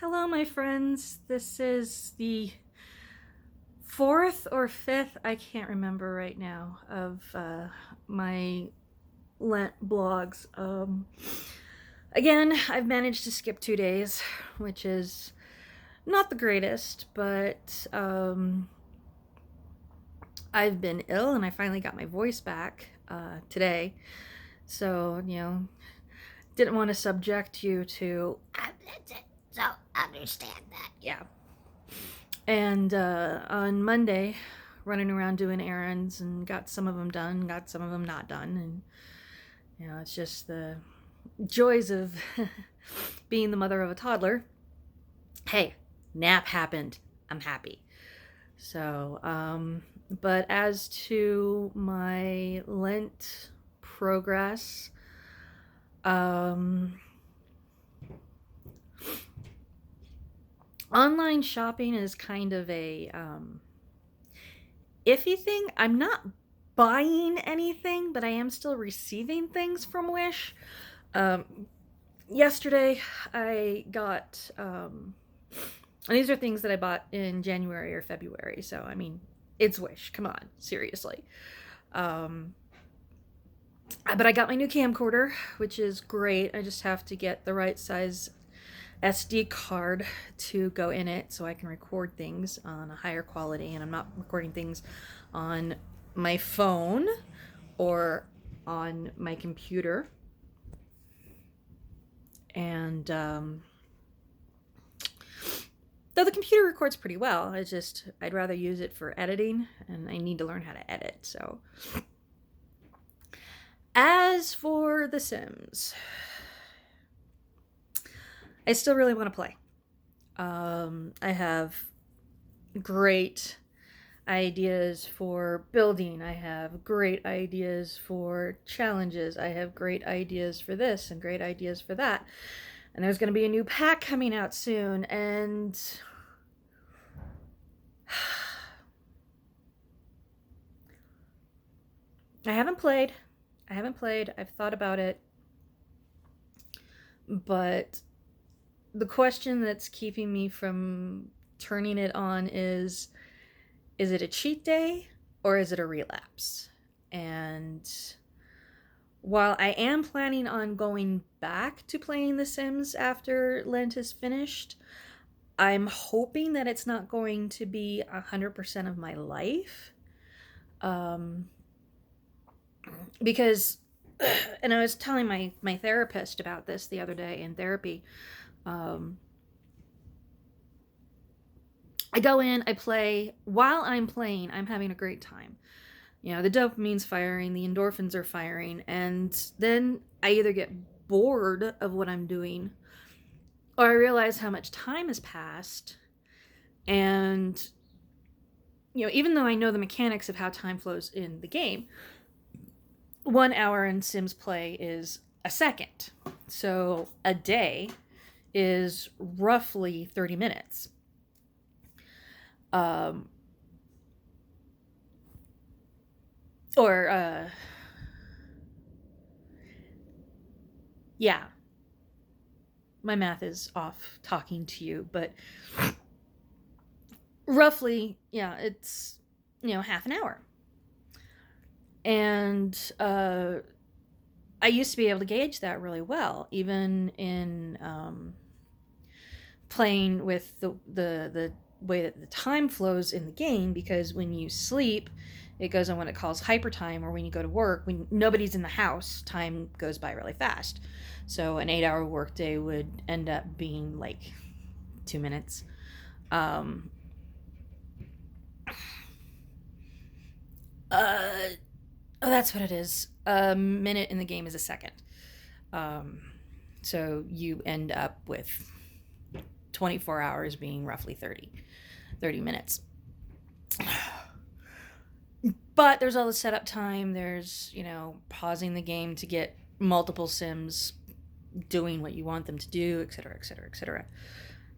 Hello, my friends. This is the fourth or fifth, I can't remember right now, of my Lent blogs. Again, I've managed to skip 2 days, which is not the greatest, but I've been ill and I finally got my voice back today. So, didn't want to subject you to. So understand that. Yeah. And on Monday, running around doing errands and got some of them done, got some of them not done. And, it's just the joys of being the mother of a toddler. Hey, nap happened. I'm happy. So, but as to my Lent progress, online shopping is kind of a iffy thing. I'm not buying anything, but I am still receiving things from Wish. Yesterday, I got, and these are things that I bought in January or February. So, I mean, it's Wish. Come on, seriously. But I got my new camcorder, which is great. I just have to get the right size SD card to go in it so I can record things on a higher quality, and I'm not recording things on my phone or on my computer. And though the computer records pretty well, I'd rather use it for editing, and I need to learn how to edit. So as for The Sims, I still really want to play. I have great ideas for building. I have great ideas for challenges. I have great ideas for this and great ideas for that. And there's going to be a new pack coming out soon. And I haven't played. I've thought about it. But the question that's keeping me from turning it on is it a cheat day or is it a relapse? And while I am planning on going back to playing The Sims after Lent is finished, I'm hoping that it's not going to be 100% of my life. Because, and I was telling my therapist about this the other day in therapy. I go in, I play. While I'm playing, I'm having a great time. The dopamine's firing, the endorphins are firing, and then I either get bored of what I'm doing, or I realize how much time has passed, and, even though I know the mechanics of how time flows in the game, 1 hour in Sims play is a second. So a day is roughly 30 minutes. Yeah, my math is off talking to you, but roughly, yeah, it's, half an hour. And I used to be able to gauge that really well, even in playing with the way that the time flows in the game, because when you sleep, it goes on what it calls hyper time, or when you go to work, when nobody's in the house, time goes by really fast. So an 8-hour workday would end up being like 2 minutes. Oh, that's what it is. A minute in the game is a second. So you end up with 24 hours being roughly 30 minutes. But there's all the setup time. There's, pausing the game to get multiple Sims doing what you want them to do, etc., etc., etc.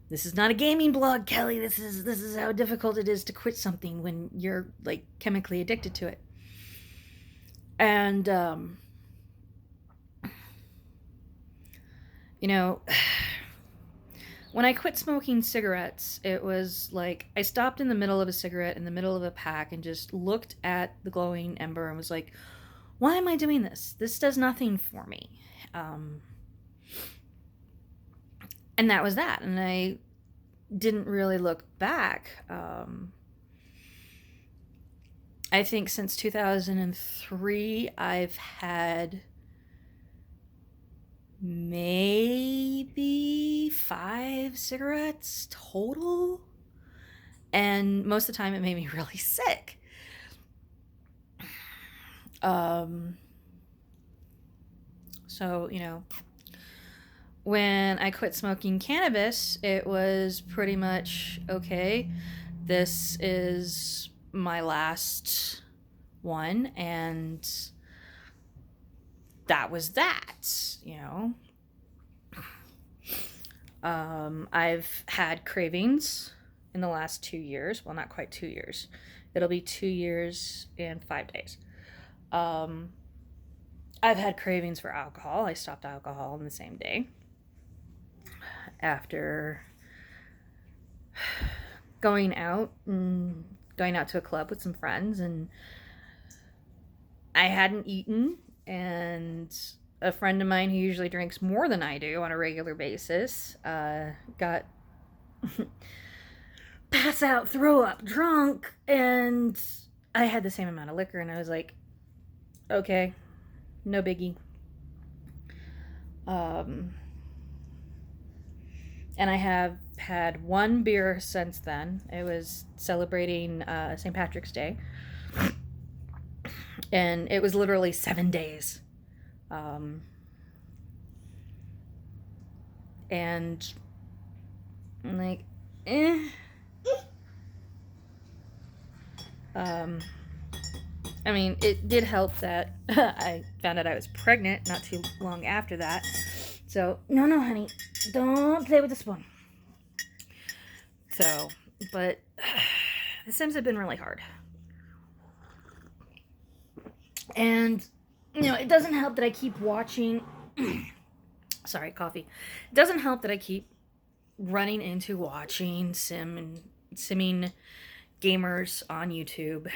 This is not a gaming blog, Kelly. This is how difficult it is to quit something when you're like chemically addicted to it. And When I quit smoking cigarettes, it was like I stopped in the middle of a cigarette, in the middle of a pack, and just looked at the glowing ember and was like, why am I doing this? This does nothing for me. Um, and that was that. And I didn't really look back. I think since 2003, I've had maybe 5 cigarettes total. And most of the time it made me really sick. So, when I quit smoking cannabis, it was pretty much okay. This is my last one, and that was that. I've had cravings in the last 2 years. Well, not quite 2 years. It'll be 2 years and 5 days. I've had cravings for alcohol. I stopped alcohol on the same day after going out to a club with some friends, and I hadn't eaten, and a friend of mine who usually drinks more than I do on a regular basis got pass out, throw up, drunk, and I had the same amount of liquor, and I was like, okay, no biggie. And I have had 1 beer since then. It was celebrating St. Patrick's Day. And it was literally 7 days. And I'm like, I mean, it did help that I found out I was pregnant not too long after that. So, no, honey, don't play with the spoon. So, but the Sims have been really hard. And, it doesn't help that I keep watching. Sorry, coffee. It doesn't help that I keep running into watching simming gamers on YouTube.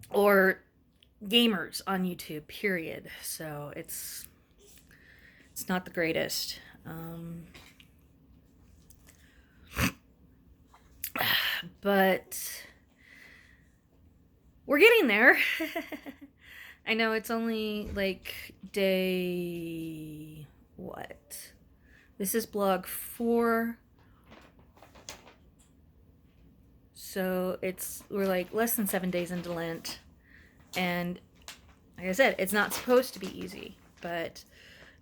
Or gamers on YouTube, period. So it's not the greatest. But we're getting there. I know it's only like day what? This is blog 4. So we're like less than 7 days into Lent. And like I said, it's not supposed to be easy, but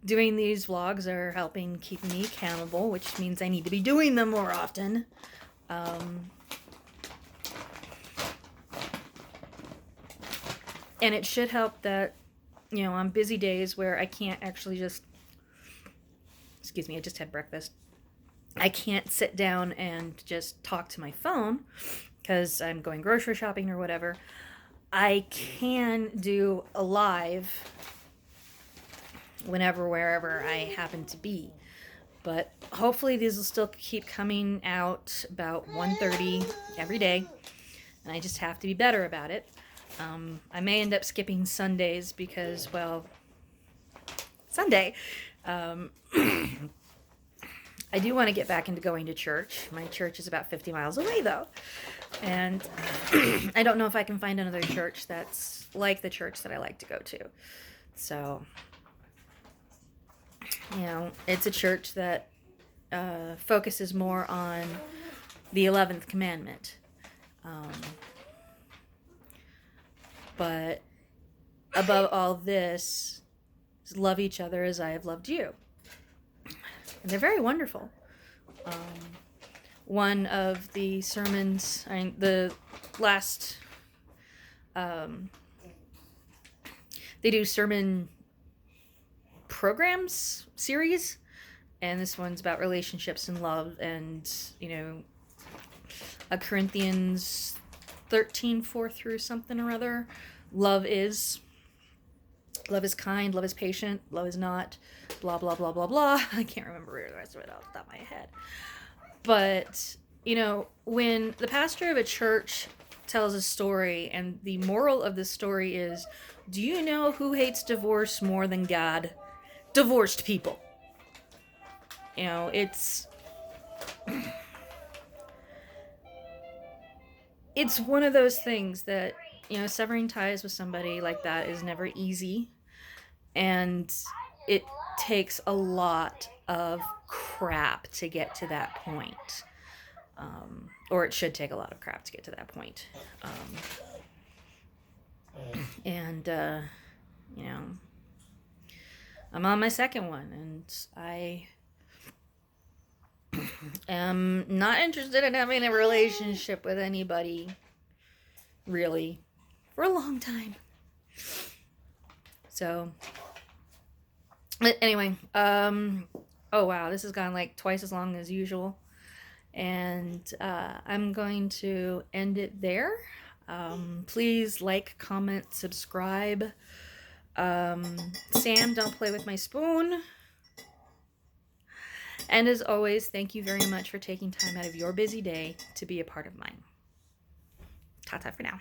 doing these vlogs are helping keep me accountable, which means I need to be doing them more often. And it should help that, on busy days where I can't actually excuse me, I just had breakfast. I can't sit down and just talk to my phone because I'm going grocery shopping or whatever. I can do a live whenever, wherever I happen to be. But hopefully these will still keep coming out about 1:30 every day. And I just have to be better about it. I may end up skipping Sundays because, well, Sunday. I do want to get back into going to church. My church is about 50 miles away, though. And I don't know if I can find another church that's like the church that I like to go to. So, it's a church that focuses more on the 11th commandment. But above all this, love each other as I have loved you. And they're very wonderful. One of the sermons, the last, they do sermon programs, series, and this one's about relationships and love, and, a Corinthians 13, 4 through something or other, love is. Love is kind, love is patient, love is not, blah, blah, blah, blah, blah. I can't remember the rest of it off the top of my head. But, you know, when the pastor of a church tells a story and the moral of the story is, do you know who hates divorce more than God? Divorced people. You know, it's one of those things that, you know, severing ties with somebody like that is never easy. And it takes a lot of crap to get to that point. Or it should take a lot of crap to get to that point. And, you know, I'm on my second one, and I am not interested in having a relationship with anybody, really, for a long time. So, anyway, oh wow, this has gone like twice as long as usual. And I'm going to end it there. Please like, comment, subscribe. Sam, don't play with my spoon. And as always, thank you very much for taking time out of your busy day to be a part of mine. Ta-ta for now.